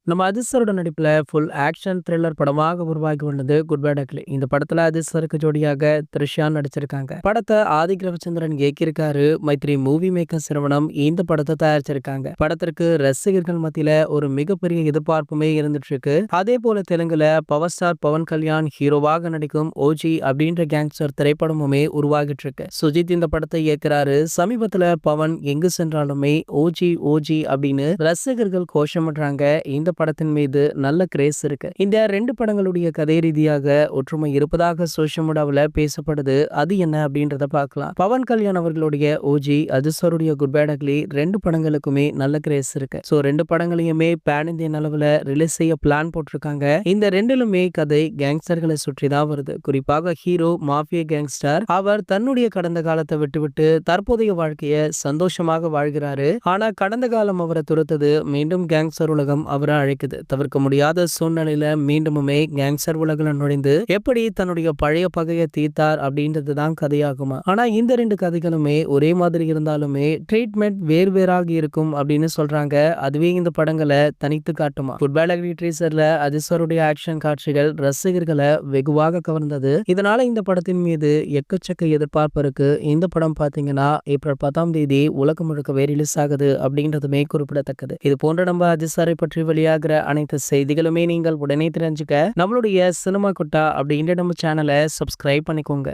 நம்ம அதிர்சரோட நடிப்புல full action thriller படமாக உருவாகி உள்ளது குட் பேட் அக்லி. இந்த படத்துல அதிர்சருக்கு ஜோடியாக த்ரிஷா நடிச்சிருக்காங்க. படத்தை ஆதிக் ரவிச்சந்திரன் இயக்கியிருக்காரு. மைத்ரி மூவி மேக்கர் நிறுவனம் இந்த படத்தை தயாரிச்சிருக்காங்க. படத்திற்கு ரசிகர்கள் மத்தியில ஒரு மிகப்பெரிய எதிர்பார்ப்புமே இருந்துட்டு இருக்கு. அதே போல தெலுங்குல பவர் ஸ்டார் பவன் கல்யாண் ஹீரோவாக நடிக்கும் ஓஜி அப்படின்ற கேங்ஸ்டர் திரைப்படமுமே உருவாகிட்டு இருக்கு. சுஜித் இந்த படத்தை இயக்குறாரு. சமீபத்துல பவன் எங்கு சென்றாலுமே ஓஜி ஓஜி அப்படின்னு ரசிகர்கள் கோஷமிடுறாங்க. இந்த படத்தின் மீது நல்ல கிரேஸ் இருக்கு. இந்த ரெண்டு படங்களுடைய கதை ரீதியாக ஒற்றுமை இருப்பதாக சோஷியல் மீடியாவில் பேசப்படுது. அது என்ன அப்படின்றத பார்க்கலாம். பவன் கல்யாண் அவர்களுடைய ஓஜி, அதிர்சருடைய குட் பேட் அக்லி ரெண்டு படங்களுக்குமே நல்ல கிரேஸ் இருக்கு. சோ ரெண்டு படங்களையுமே பேன் இந்தியன் அளவுல ரிலீஸ் செய்ய பிளான் போட்டிருக்காங்க. இந்த ரெண்டிலுமே கதை கேங்ஸ்டர்களை சுற்றி தான் வருது. குறிப்பாக ஹீரோ மாஃபியா கேங்ஸ்டர். அவர் தன்னுடைய கடந்த காலத்தை விட்டுவிட்டு தற்போதைய வாழ்க்கைய சந்தோஷமாக வாழ்கிறாரு. ஆனா கடந்த காலம் அவரை துரத்தது. மீண்டும் கேங்ஸ்டர் உலகம் அவரை அழைக்குது. தவிர்க்க முடியாத சூழ்நிலையில மீண்டுமே கேங்ஸ்டர் உலகில் நுழைந்து எப்படி தன்னுடைய பழைய பகையை தீர்த்தார் அப்படின்றது தான் கதையாகுமா. ஆனா இந்த ரெண்டு கதைகளுமே ஒரே மாதிரி இருந்தாலுமே ட்ரீட்மெண்ட் வேறுவேறாக இருக்கும் அப்படின்னு சொல்றாங்க. அதுவே இந்த படங்களை தனித்து காட்டுமா. குட் பேட் அக்லி ட்ரீசர்ல அதிர்சருடைய ஆக்ஷன் காட்சிகள் ரசிகர்களை வெகுவாக கவர்ந்தது. இதனால இந்த படத்தின் மீது எக்கச்சக்க எதிர்பார்ப்பு இருக்கு. இந்த படம் பாத்தீங்கன்னா ஏப்ரல் 10ஆம் தேதி உலகம் முழுக்கவே ரிலீஸ் ஆகுது அப்படின்றதுமே குறிப்பிடத்தக்கது. இது போன்ற நம்ம அதிர்சரை பற்றி வெளியாகிற அனைத்து செய்திகளுமே நீங்கள் உடனே தெரிஞ்சுக்க நம்மளுடைய சினிமா குட்டா அப்படின்ற நம்ம சேனலை சப்ஸ்கிரைப் பண்ணிக்கோங்க.